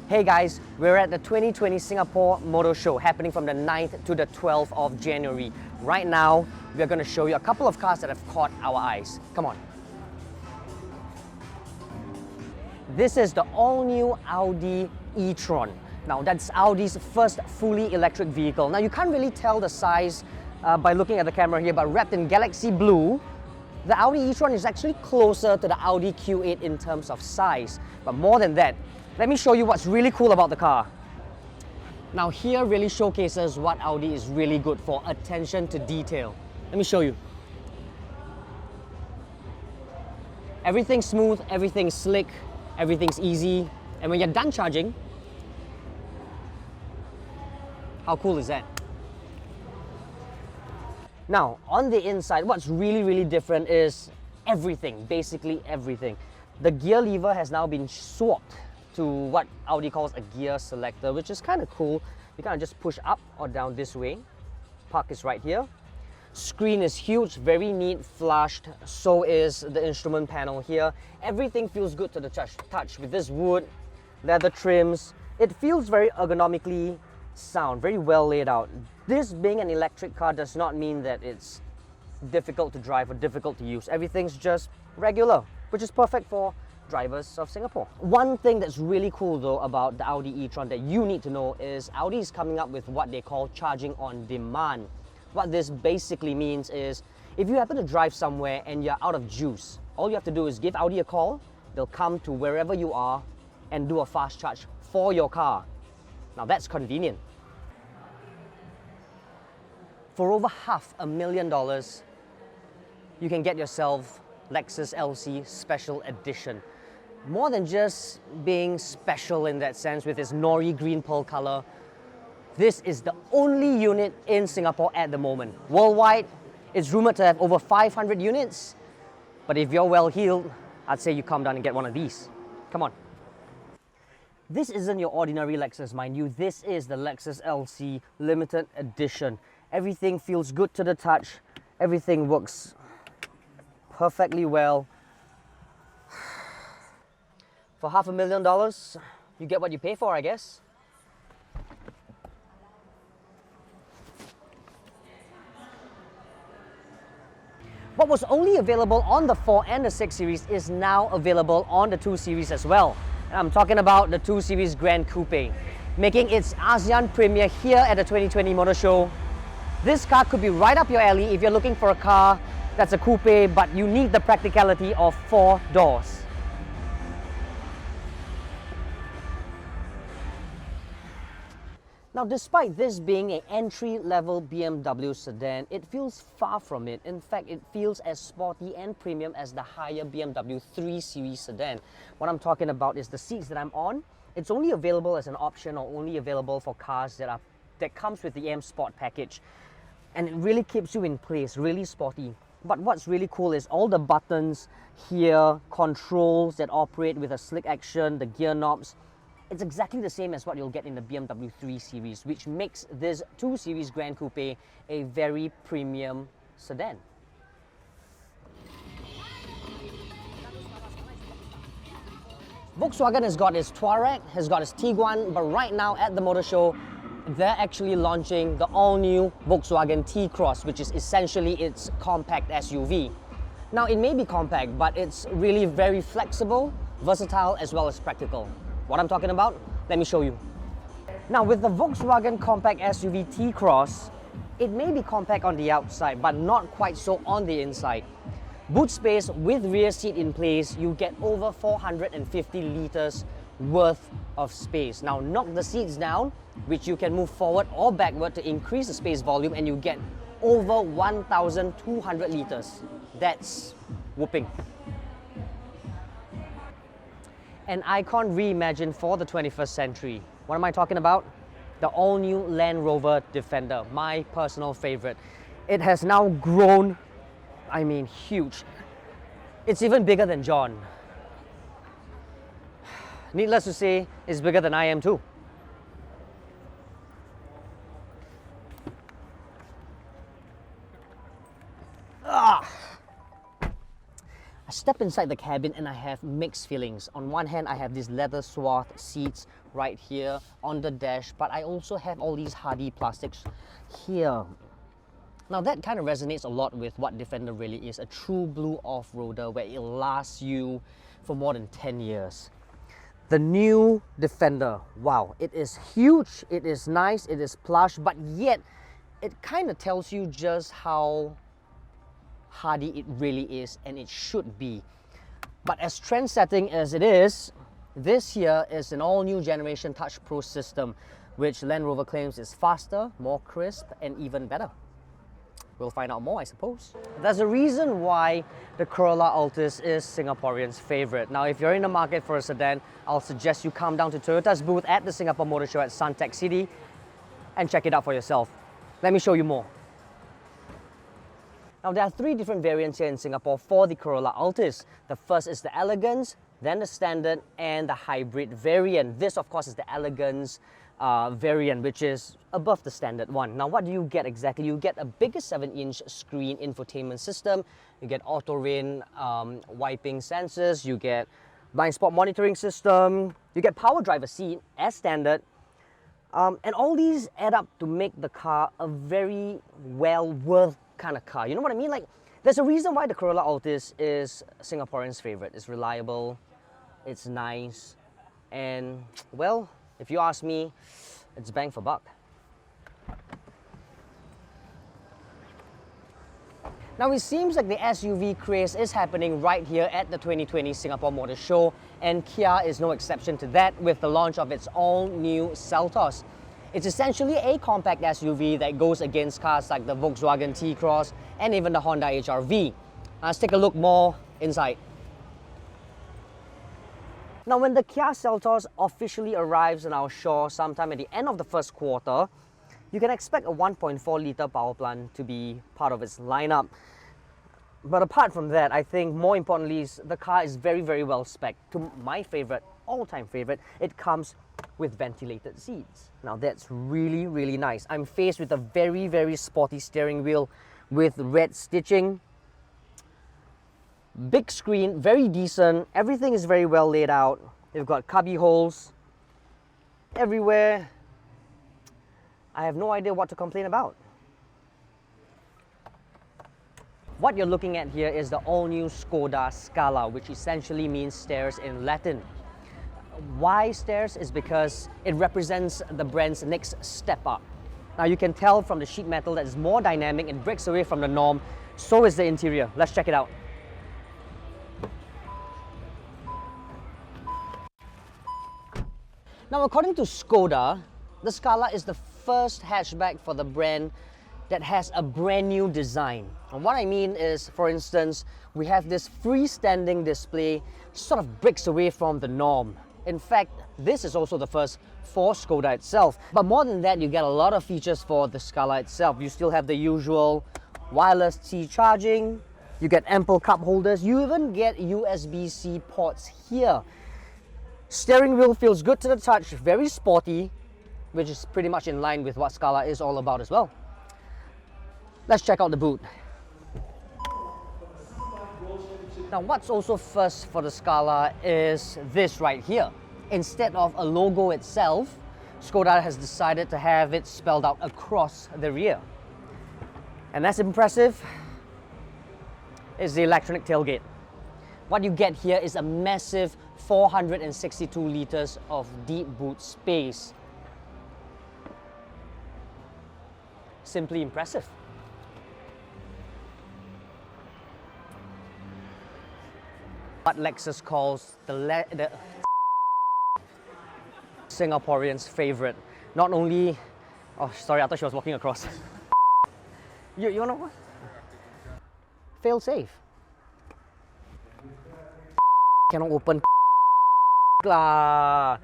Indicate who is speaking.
Speaker 1: Hey guys, we're at the 2020 Singapore Motorshow happening from the 9th to the 12th of January. Right now, we're going to show you a couple of cars that have caught our eyes. Come on. This is the all-new Audi e-tron. Now that's Audi's first fully electric vehicle. Now you can't really tell the size by looking at the camera here, but wrapped in galaxy blue, the Audi e-tron is actually closer to the Audi Q8 in terms of size. But more than that, let me show you what's really cool about the car. Now here really showcases what Audi is really good for, attention to detail. Let me show you. Everything's smooth, everything's slick, everything's easy. And when you're done charging, how cool is that? Now, on the inside, what's really different is everything, basically everything. The gear lever has now been swapped to what Audi calls a gear selector, which is kind of cool. You kind of just push up or down this way. Park is right here. Screen is huge, very neat, flushed. So is the instrument panel here. Everything feels good to the touch with this wood, leather trims. It feels very ergonomically sound, very well laid out. This being an electric car does not mean that it's difficult to drive or difficult to use. Everything's just regular, which is perfect for drivers of Singapore. One thing that's really cool though about the Audi e-tron that you need to know is Audi is coming up with what they call charging on demand. What this basically means is if you happen to drive somewhere and you're out of juice, all you have to do is give Audi a call. They'll come to wherever you are and do a fast charge for your car. Now that's convenient. For over $500,000, you can get yourself Lexus LC Special Edition. More than just being special in that sense with its nori green pearl color, this is the only unit in Singapore at the moment. Worldwide, it's rumored to have over 500 units, but if you're well-heeled, I'd say you come down and get one of these. Come on. This isn't your ordinary Lexus, mind you. This is the Lexus LC Limited Edition. Everything feels good to the touch. Everything works perfectly well. For $500,000, you get what you pay for, I guess. What was only available on the 4 and the 6 Series is now available on the 2 Series as well. And I'm talking about the 2 Series Gran Coupe. Making its ASEAN premiere here at the 2020 Motorshow. This car could be right up your alley if you're looking for a car that's a coupe, but you need the practicality of 4 doors. Now, despite this being an entry-level BMW sedan, it feels far from it. In fact, it feels as sporty and premium as the higher BMW 3 Series sedan. What I'm talking about is the seats that I'm on. It's only available as an option or only available for cars that comes with the M Sport package. And it really keeps you in place, really sporty. But what's really cool is all the buttons here, controls that operate with a slick action, the gear knobs. It's exactly the same as what you'll get in the BMW 3 Series, which makes this 2 Series Gran Coupe a very premium sedan. Volkswagen has got its Touareg, has got its Tiguan, but right now at the Motor Show, they're actually launching the all-new Volkswagen T-Cross, which is essentially its compact SUV. Now, it may be compact, but it's really very flexible, versatile, as well as practical. What I'm talking about? Let me show you. Now, with the Volkswagen compact SUV T-Cross, it may be compact on the outside, but not quite so on the inside. Boot space with rear seat in place, you get over 450 liters worth of space. Now, knock the seats down, which you can move forward or backward to increase the space volume, and you get over 1,200 liters. That's whooping. An icon reimagined for the 21st century. What am I talking about? The all-new Land Rover Defender, my personal favorite. It has now grown, I mean, huge. It's even bigger than John. Needless to say, it's bigger than I am too. step inside the cabin and I have mixed feelings. On one hand, I have these leather swath seats right here on the dash, but I also have all these hardy plastics here. Now that kind of resonates a lot with what Defender really is, a true blue off-roader where it lasts you for more than 10 years. The new Defender, wow, it is huge, it is nice, it is plush, but yet it kind of tells you just how hardy it really is, and it should be. But as trend-setting as it is, this here is an all-new generation Touch Pro system, which Land Rover claims is faster, more crisp, and even better. We'll find out more, I suppose. There's a reason why the Corolla Altis is Singaporeans' favorite. Now, if you're in the market for a sedan, I'll suggest you come down to Toyota's booth at the Singapore Motorshow at Suntec City and check it out for yourself. Let me show you more. Now, there are three different variants here in Singapore for the Corolla Altis. The first is the Elegance, then the Standard, and the Hybrid variant. This, of course, is the Elegance variant, which is above the Standard one. Now, what do you get exactly? You get a bigger 7-inch screen infotainment system, you get auto rain wiping sensors, you get blind spot monitoring system, you get power driver seat as standard, and all these add up to make the car a very well-worth kind of car. You know what I mean? Like, there's a reason why the Corolla Altis is Singaporeans' favorite. It's reliable, it's nice, and, well, if you ask me, it's bang for buck. Now, it seems like the SUV craze is happening right here at the 2020 Singapore Motor Show, and Kia is no exception to that with the launch of its all-new Seltos. It's essentially a compact SUV that goes against cars like the Volkswagen T-Cross and even the Honda HR-V. Let's take a look more inside. Now, when the Kia Seltos officially arrives on our shore sometime at the end of the first quarter, you can expect a 1.4-litre power plant to be part of its lineup. But apart from that, I think more importantly, the car is very, very well spec'd. To my favorite, all-time favorite, it comes with ventilated seats. Now that's really, really nice. I'm faced with a very, very sporty steering wheel with red stitching. Big screen, very decent. Everything is very well laid out. They've got cubby holes everywhere. I have no idea what to complain about. What you're looking at here is the all-new Skoda Scala, which essentially means stairs in Latin. Why stairs? Is because it represents the brand's next step up. Now you can tell from the sheet metal that it's more dynamic and breaks away from the norm. So is the interior. Let's check it out. Now, according to Skoda, the Scala is the first hatchback for the brand that has a brand new design. And what I mean is, for instance, we have this freestanding display, sort of breaks away from the norm. In fact, this is also the first for Skoda itself. But more than that, you get a lot of features for the Scala itself. You still have the usual wireless C charging, you get ample cup holders, you even get USB-C ports here. Steering wheel feels good to the touch, very sporty, which is pretty much in line with what Scala is all about as well. Let's check out the boot. Now, what's also first for the Scala is this right here. Instead of a logo itself, Skoda has decided to have it spelled out across the rear. And that's impressive is the electronic tailgate. What you get here is a massive 462 liters of deep boot space. Simply impressive. What Lexus calls the Singaporeans' favorite. Not only... Oh, sorry, I thought she was walking across. You know what? Fail safe. Cannot open lah.